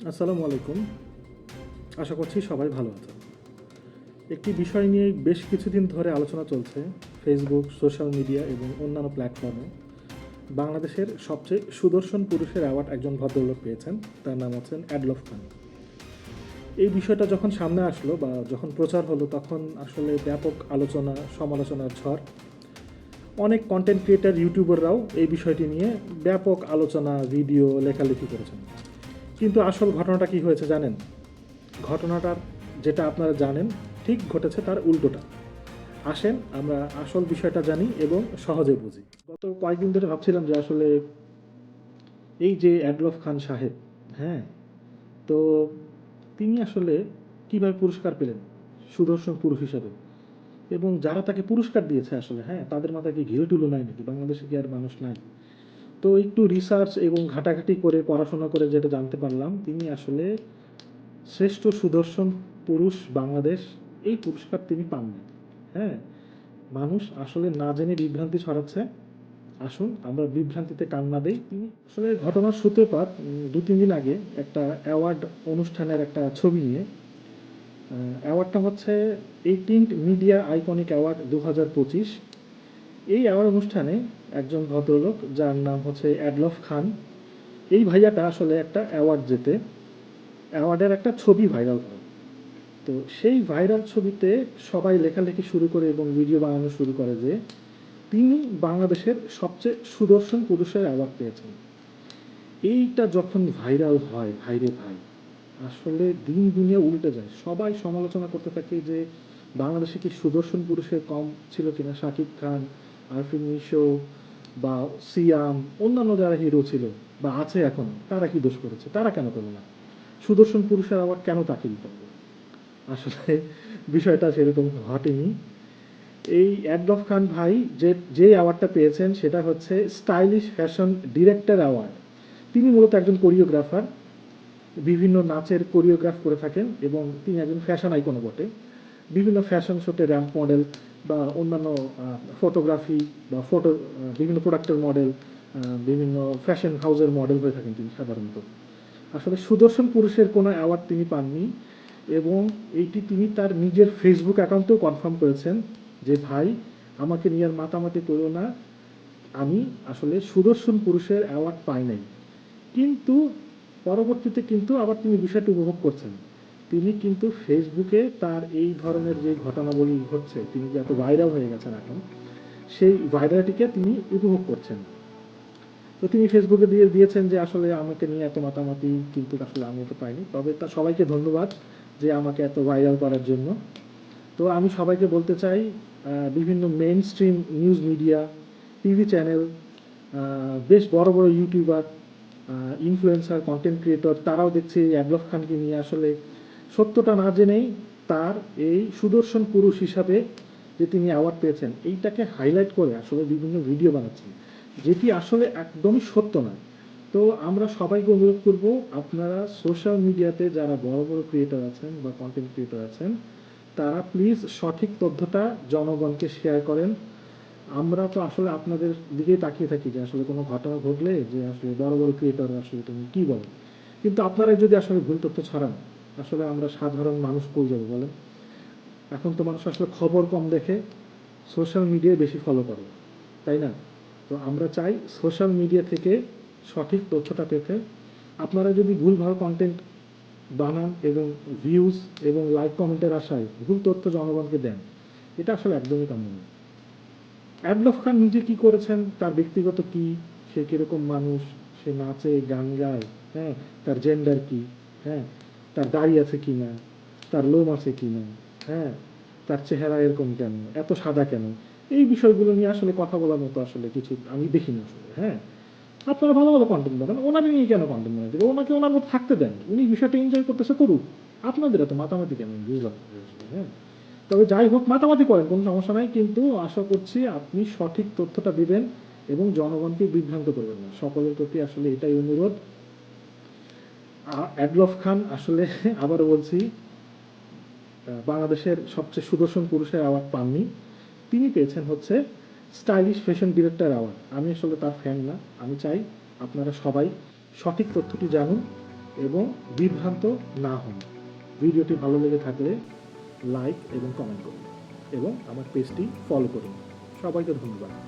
আসসালামু আলাইকুম। আশা করছি সবাই ভালো আছেন। একটি বিষয় নিয়ে বেশ কিছুদিন ধরে আলোচনা চলছে ফেসবুক, সোশ্যাল মিডিয়া এবং অন্যান্য প্ল্যাটফর্মে। বাংলাদেশের সবচেয়ে সুদর্শন পুরুষের অ্যাওয়ার্ড একজন ভদ্রলোক পেয়েছেন। তার নাম হচ্ছেন অ্যাডলফ খান। এই বিষয়টা যখন সামনে আসলো বা যখন প্রচার হলো তখন আসলে ব্যাপক আলোচনা সমালোচনার ঝড়। অনেক কন্টেন্ট ক্রিয়েটার ইউটিউবাররাও এই বিষয়টি নিয়ে ব্যাপক আলোচনা ভিডিও লেখালেখি করেছেন। কিন্তু আসল ঘটনাটা কী হয়েছে জানেন? ঘটনাটার যেটা আপনারা জানেন ঠিক ঘটেছে তার উল্টোটা। আসেন আমরা আসল বিষয়টা জানি এবং সহজে বুঝি। গত কয়েকদিন ধরে ভাবছিলাম যে আসলে এই যে অ্যাডলফ খান সাহেব, হ্যাঁ, তো তিনি আসলে কীভাবে পুরস্কার পেলেন সুদর্শন পুরুষ হিসাবে, এবং যারা তাকে পুরস্কার দিয়েছে আসলে, হ্যাঁ, তাদের মাথায় কি ঘিরে তুলো নাই নাকি? বাংলাদেশে কি আর মানুষ নাই? তো একটু রিসার্চ এবং ঘাটাঘাটি করে পড়াশোনা করে যেটা জানতে পারলাম, তিনি আসলে শ্রেষ্ঠ সুদর্শন পুরুষ বাংলাদেশ এই পুরস্কার তিনি পাননি। হ্যাঁ, মানুষ আসলে না জেনে বিভ্রান্তি ছড়াচ্ছে। আসুন আমরা বিভ্রান্তিতে কান না দেই। তিনি আসলে ঘটনার সূত্রপাত 2-3 দিন আগে একটা অ্যাওয়ার্ড অনুষ্ঠানের একটা ছবি নিয়ে। অ্যাওয়ার্ডটা হচ্ছে 18th মিডিয়া আইকনিক অ্যাওয়ার্ড 2025। এই অ্যাওয়ার্ড অনুষ্ঠানে একজন ভদ্রলোক যার নাম হচ্ছে অ্যাডলফ খান, এই ভাইয়াটা আসলে একটা অ্যাওয়ার্ড জেতে অ্যাওয়ার্ডের একটা ছবি ভাইরাল হয়। তো সেই ভাইরাল ছবিতে সবাই লেখালেখি শুরু করে এবং ভিডিও বানানো শুরু করে যে তিনি বাংলাদেশের সবচেয়ে সুদর্শন পুরুষের অ্যাওয়ার্ড পেয়েছেন। এইটা যখন ভাইরাল হয়, ভাইরে ভাই, আসলে দিন দুনিয়া উল্টে যায়। সবাই সমালোচনা করতে থাকে যে বাংলাদেশে কি সুদর্শন পুরুষের কম ছিল কিনা। শাকিব খান, আরফিন মিশো বা সিয়াম, অন্যান্য যারা হিরো ছিল বা আছে এখন, তারা কি দোষ করেছে? তারা কেন পেল না? সুদর্শন পুরুষের অ্যাওয়ার্ড কেন তাকে দিতে হবে? আসলে বিষয়টা সেরকম ঘটেনি। এই অ্যাডলফ খান ভাই যে অ্যাওয়ার্ডটা পেয়েছেন সেটা হচ্ছে স্টাইলিশ ফ্যাশন ডিরেক্টর অ্যাওয়ার্ড। তিনি মূলত একজন কোরিওগ্রাফার, বিভিন্ন নাচের কোরিওগ্রাফ করে থাকেন এবং তিনি একজন ফ্যাশন আইকনও বটে। বিভিন্ন ফ্যাশন শোতে র্যাম্প মডেল বা অন্যান্য ফটোগ্রাফি বা বিভিন্ন প্রোডাক্টের মডেল, বিভিন্ন ফ্যাশন হাউসের মডেল হয়ে থাকেন তিনি সাধারণত। আসলে সুদর্শন পুরুষের কোনো অ্যাওয়ার্ড তিনি পাননি, এবং এইটি তিনি তার নিজের ফেসবুক অ্যাকাউন্টেও কনফার্ম করেছেন যে ভাই, আমাকে নিয়ে আর মাতামাতি করো না, আমি আসলে সুদর্শন পুরুষের অ্যাওয়ার্ড পাই নাই। কিন্তু পরবর্তীতে কিন্তু আবার তিনি বিষয়টি উপভোগ করছেন। তিনি কিন্তু ফেসবুকে তার এই ধরনের যে ঘটনাবলী ঘটছে, তিনি যে এত ভাইরাল হয়ে গেছেন এখন, সেই ভাইরালিটিকে তিনি উপভোগ করছেন। তো তিনি ফেসবুকে দিয়েছেন যে আসলে আমাকে নিয়ে এত মাতামাতি, কিন্তু আসলে আমি তো পাইনি। তবে তা সবাইকে ধন্যবাদ যে আমাকে এত ভাইরাল করার জন্য। তো আমি সবাইকে বলতে চাই, বিভিন্ন main stream news media, TV channel, বেশ বড় বড় ইউটিউবার, ইনফ্লুয়েন্সার, কন্টেন্ট ক্রিয়েটর, তারাও দেখছি অ্যাডলফ খানকে নিয়ে আসলে সত্যটা না জেনেই তার এই সুদর্শন পুরুষ হিসাবে যে তিনি অ্যাওয়ার্ড পেয়েছেন এইটাকে হাইলাইট করে আসলে বিভিন্ন ভিডিও বানাচ্ছেন, যেটি আসলে একদমই সত্য নয়। তো আমরা সবাইকে অনুরোধ করব, আপনারা সোশ্যাল মিডিয়াতে যারা বড় বড় ক্রিয়েটর আছেন বা কন্টেন্ট ক্রিয়েটর আছেন, তারা প্লিজ সঠিক তথ্যটা জনগণকে শেয়ার করেন। আমরা তো আসলে আপনাদের দিকেই তাকিয়ে থাকি যে আসলে কোনো ঘটনা ঘটলে যে আসলে বড় বড় ক্রিয়েটর আসলে তুমি কী বলো, কিন্তু আপনারা যদি আসলে ভুল তথ্য ছড়ান, আসলে আমরা সাধারণ মানুষ কই যাবো বলেন? এখন তো মানুষ আসলে খবর কম দেখে, সোশ্যাল মিডিয়ায় বেশি ফলো করে, তাই না? তো আমরা চাই সোশ্যাল মিডিয়া থেকে সঠিক তথ্যটা পেতে। আপনারা যদি ভুলভাল কন্টেন্ট বানান এবং ভিউজ এবং লাইক কমেন্টের আশায় ভুল তথ্য জনগণকে দেন, এটা আসলে একদমই কাম্য নয়। অ্যাডলফ খান নিজে কী করেছেন, তার ব্যক্তিগত কী, সে কীরকম মানুষ, সে নাচে গান গায়, হ্যাঁ, তার জেন্ডার কী, হ্যাঁ, তার দাড়ি আছে কি না, তার লোম আছে কি না, হ্যাঁ, তার চেহারা এরকম কেন, এত সাদা কেন, এই বিষয়গুলো নিয়ে আসলে কথা বলার মতো আসলে কিছু আমি দেখি না আসলে। হ্যাঁ, আপনারা ভালো ভালো কন্টেন্ট বানান, ওনাকে নিয়ে কেন কন্টেন্ট বানাতে হবে? ওনাকে ওনার মতো থাকতে দেন, উনি বিষয়টা এনজয় করতেছে, করুক। আপনাদের এত মাতামাতি কেন, বুঝলাম না আসলে। হ্যাঁ, তবে যাই হোক, মাতামাতি করেন, কোনো সমস্যা নাই, কিন্তু আশা করছি আপনি সঠিক তথ্যটা দিবেন এবং জনগণকে বিভ্রান্ত করবেন না। সকলের প্রতি আসলে এটাই অনুরোধ। অ্যাডলফ খান আসলে আবারও বলছি, বাংলাদেশের সবচেয়ে সুদর্শন পুরুষের অ্যাওয়ার্ড পাননি। তিনি পেয়েছেন হচ্ছে স্টাইলিশ ফ্যাশন ডিরেক্টর অ্যাওয়ার্ড। আমি আসলে তার ফ্যান না। আমি চাই আপনারা সবাই সঠিক তথ্যটি জানুন এবং বিভ্রান্ত না হন। ভিডিওটি ভালো লেগে থাকলে লাইক এবং কমেন্ট করুন এবং আমার পেজটি ফলো করুন। সবাইকে ধন্যবাদ।